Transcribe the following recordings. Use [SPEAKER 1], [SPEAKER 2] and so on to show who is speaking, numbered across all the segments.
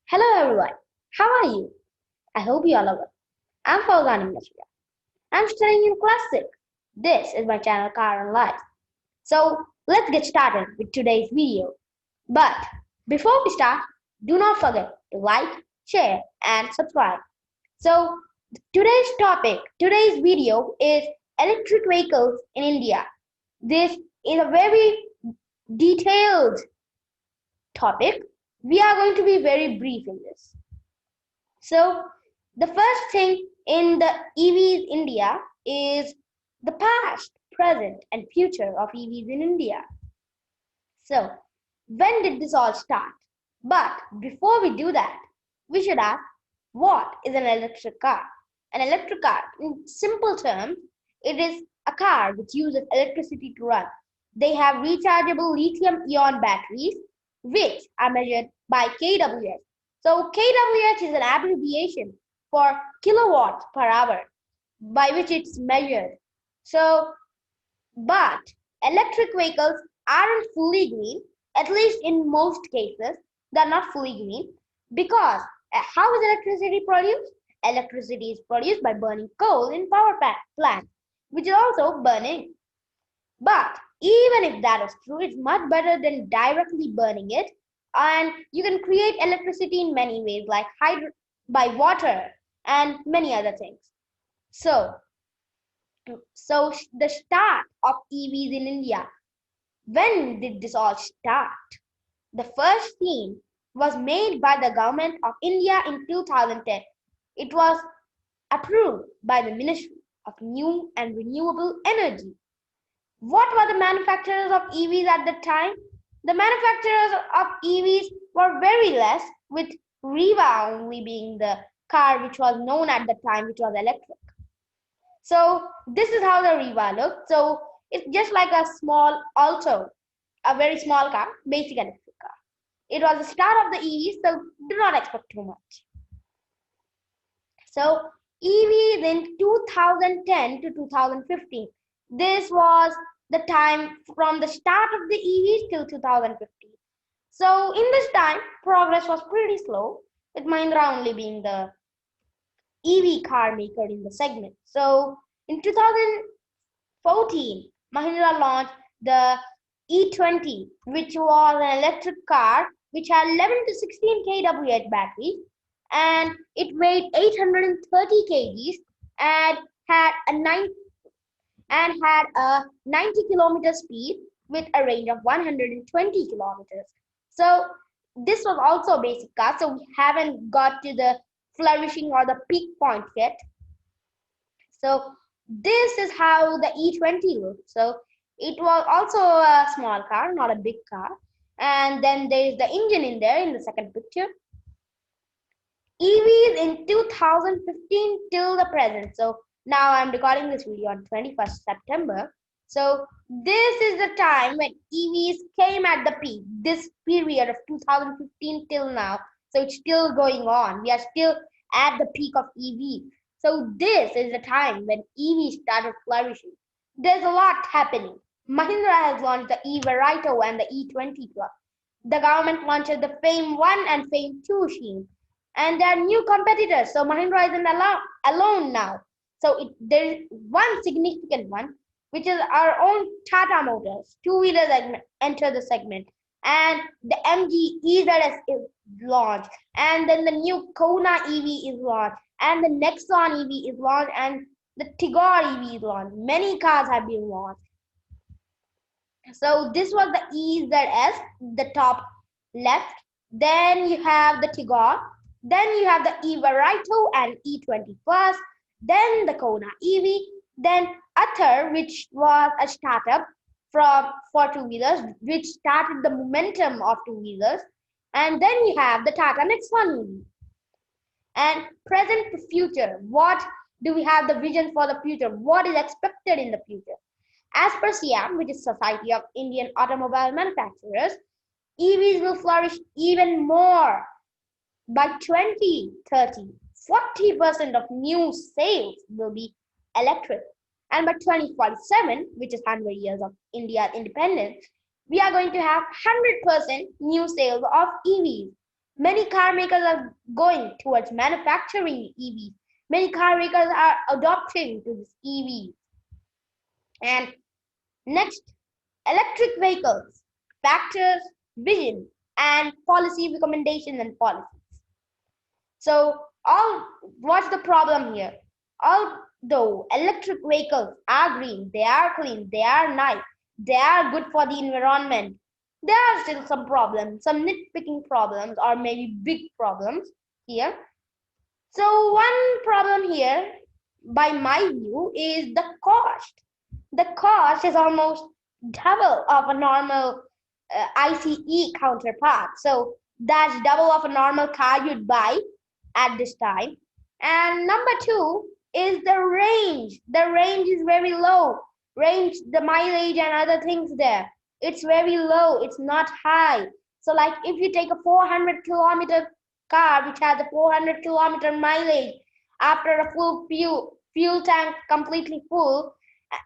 [SPEAKER 1] Hello everyone, how are you? I hope you all are well. I'm Fauzaan Ibn Shujath. I'm studying in class 6. This is my channel Car Analyzzz. So let's get started with today's video. But before we start, do not forget to like, share and subscribe. So today's video is electric vehicles in India. This is a very detailed topic. We are going to be very brief in this. So the first thing in the EVs India is the past, present, and future of EVs in India. So when did this all start? But before we do that, we should ask, what is an electric car? An electric car, in simple terms, it is a car which uses electricity to run. They have rechargeable lithium-ion batteries, which are measured by kWh. So kWh is an abbreviation for kilowatts per hour, by which it's measured. So, but electric vehicles aren't fully green, at least in most cases, they're not fully green, because how is electricity produced? Electricity is produced by burning coal in power plants, which is also burning. But even if that is true, it's much better than directly burning it. And you can create electricity in many ways, like by water and many other things. So the start of EVs in India. When did this all start? The first scene was made by the government of India in 2010. It was approved by the Ministry of New and Renewable Energy. What were the manufacturers of EVs at the time? The manufacturers of EVs were very less, with Riva only being the car which was known at the time, which was electric. So this is how the Riva looked. So it's just like a small Alto, a very small car, basic electric car. It was the start of the EVs, so do not expect too much. So EVs in 2010 to 2015. This was the time from the start of the EVs till 2015. So in this time, progress was pretty slow, with Mahindra only being the EV car maker in the segment. So in 2014, Mahindra launched the E20, which was an electric car which had 11 to 16 kWh battery, and it weighed 830 kgs and had a 90 kilometer speed with a range of 120 kilometers. So this was also a basic car, so we haven't got to the flourishing or the peak point yet. So this is how the E20 looked. So it was also a small car, not a big car. And then there is the engine in there in the second picture. EVs in 2015 till the present. So now I'm recording this video on 21st September. So this is the time when EVs came at the peak, this period of 2015 till now. So it's still going on. We are still at the peak of EV. So this is the time when EVs started flourishing. There's a lot happening. Mahindra has launched the E-Verito and the E20 Plus. The government launches the FAME 1 and FAME 2 scheme. And there are new competitors. So Mahindra isn't alone now. So there is one significant one, which is our own Tata Motors. Two-wheelers enter the segment. And the MG EZS is launched. And then the new Kona EV is launched. And the Nexon EV is launched. And the Tigor EV is launched. Many cars have been launched. So this was the EZS, the top left. Then you have the Tigor. Then you have the E-Verito and E20 Plus. Then the Kona EV. Then Ather, which was a startup for two-wheelers, which started the momentum of two-wheelers. And then you have the Tata Nexon EV. And present to future, what do we have the vision for the future? What is expected in the future? As per SIAM, which is Society of Indian Automobile Manufacturers, EVs will flourish even more. By 2030, 40% of new sales will be electric. And by 2047, which is 100 years of India's independence, we are going to have 100% new sales of EVs. Many car makers are going towards manufacturing EVs. Many car makers are adopting to this EV. And next, electric vehicles, factors, vision, and policy recommendations and policies. So, what's the problem here? Although electric vehicles are green, they are clean, they are nice, they are good for the environment, there are still some problems, some nitpicking problems, or maybe big problems here. So, one problem here, by my view, is the cost. The cost is almost double of a normal ICE counterpart. So that's double of a normal car you'd buy at this time. And number two is the range. The range is very low. Range, the mileage and other things there. It's very low. It's not high. So like if you take a 400-kilometer car which has a 400-kilometer mileage after a full fuel tank completely full,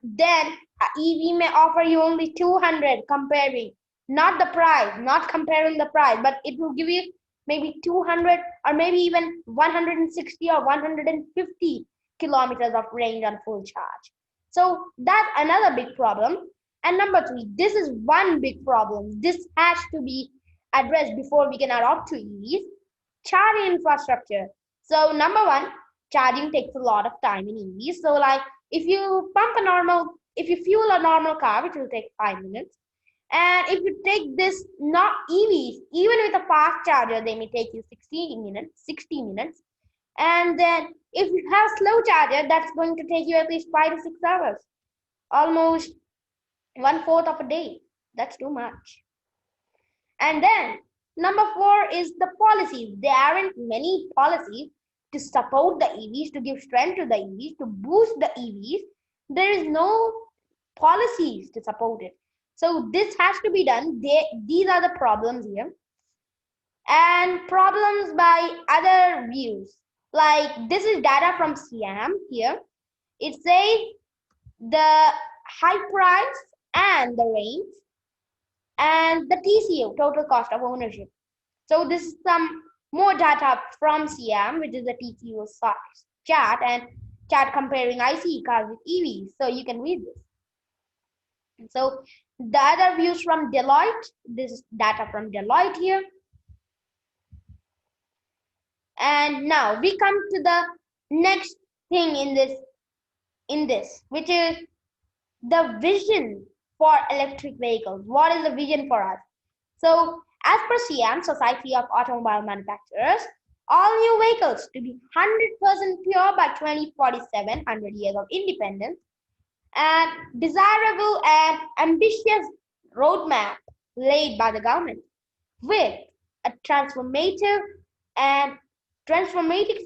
[SPEAKER 1] then EV may offer you only 200 comparing, not the price, not comparing the price, but it will give you maybe 200 or maybe even 160 or 150 kilometers of range on full charge. So that's another big problem. And number three, this is one big problem. This has to be addressed before we can adopt to EVs. Charging infrastructure. So number one, charging takes a lot of time in EVs. So like if you fuel a normal car, which will take 5 minutes, and if you take this not EVs, even with a fast charger, they may take you 60 minutes. And then if you have slow charger, that's going to take you at least 5 to 6 hours, almost 1/4 of a day. That's too much. And then number four is the policies. There aren't many policies to support the EVs, to give strength to the EVs, to boost the EVs. There is no policies to support it. So this has to be done. These are the problems here. And problems by other views. Like this is data from SIAM here. It says the high price and the range and the TCO, total cost of ownership. So this is some more data from SIAM, which is the TCO chart, and chart comparing ICE cars with EVs. So you can read this. So the other views from Deloitte, this is data from Deloitte here. And now we come to the next thing in this, which is the vision for electric vehicles. What is the vision for us? So as per SIAM, Society of Automobile Manufacturers, all new vehicles to be 100% pure by 2047, 100 years of independence, and desirable and ambitious roadmap laid by the government with a transformative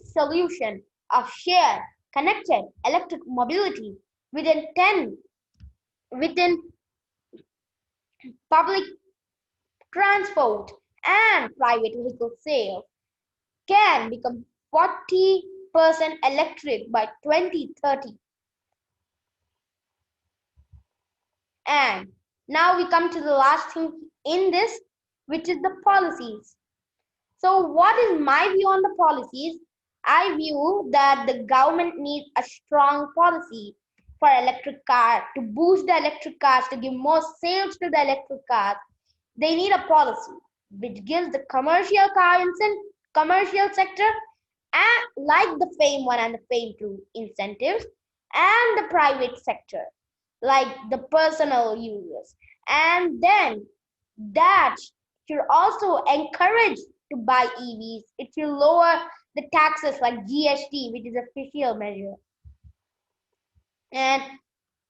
[SPEAKER 1] solution of shared, connected electric mobility within public transport and private vehicle sales can become 40% electric by 2030. And now we come to the last thing in this, which is the policies. So what is my view on the policies? I view that the government needs a strong policy for electric cars, to boost the electric cars, to give more sales to the electric cars. They need a policy which gives the commercial sector, and like the FAME 1 and the FAME 2 incentives, and the private sector, like the personal users. And then that should also encourage to buy EVs. It will lower the taxes like GST, which is a fiscal measure. And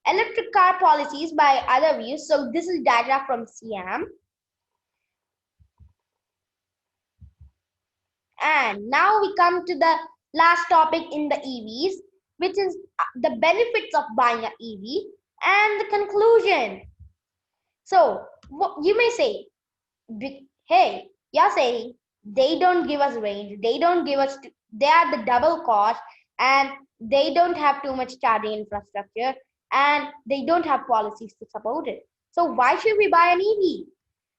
[SPEAKER 1] electric car policies by other views. So this is data from SIAM. And now we come to the last topic in the EVs, which is the benefits of buying an EV and the conclusion. So you may say, hey, you're saying they don't give us range, they are the double cost, and they don't have too much charging infrastructure, and they don't have policies to support it. So why should we buy an EV?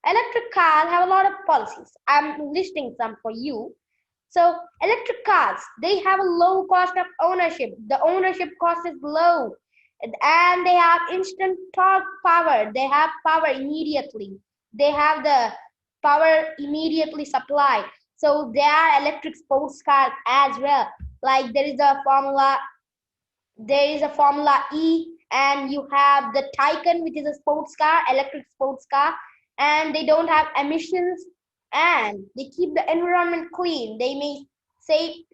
[SPEAKER 1] Electric cars have a lot of policies. I'm listing some for you. So electric cars, they have a low cost of ownership. The ownership cost is low. And they have instant torque power. They have power immediately. They have the power immediately supplied. So they are electric sports cars as well. Like there is a Formula E, and you have the Taycan, which is a sports car, electric sports car, and they don't have emissions, and they keep the environment clean. They may say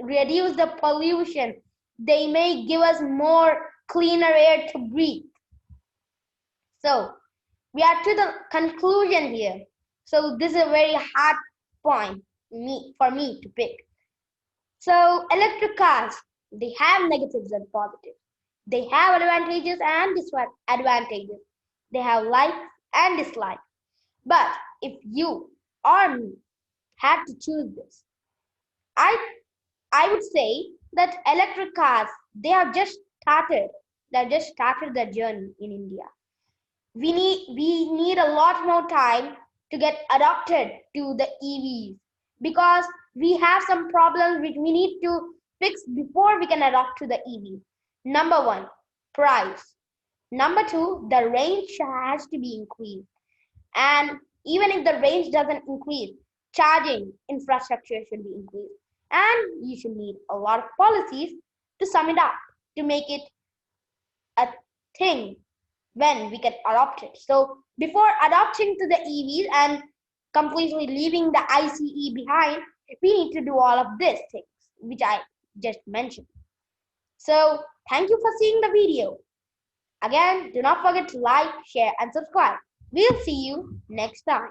[SPEAKER 1] reduce the pollution. They may give us more cleaner air to breathe. So we are to the conclusion here. So this is a very hard point for me to pick. So electric cars, they have negatives and positives. They have advantages and disadvantages. They have likes and dislikes. But if you or me had to choose this, I I would say that electric cars, they have just started. They have just started their journey in India. We need a lot more time to get adopted to the EVs, because we have some problems which we need to fix before we can adopt to the EV. Number one, price. Number two, the range has to be increased. And even if the range doesn't increase, charging infrastructure should be increased. And you should need a lot of policies to sum it up, to make it a thing when we get adopted. So before adopting to the EVs and completely leaving the ICE behind, we need to do all of these things, which I just mentioned. So thank you for seeing the video. Again, do not forget to like, share, and subscribe. We'll see you next time.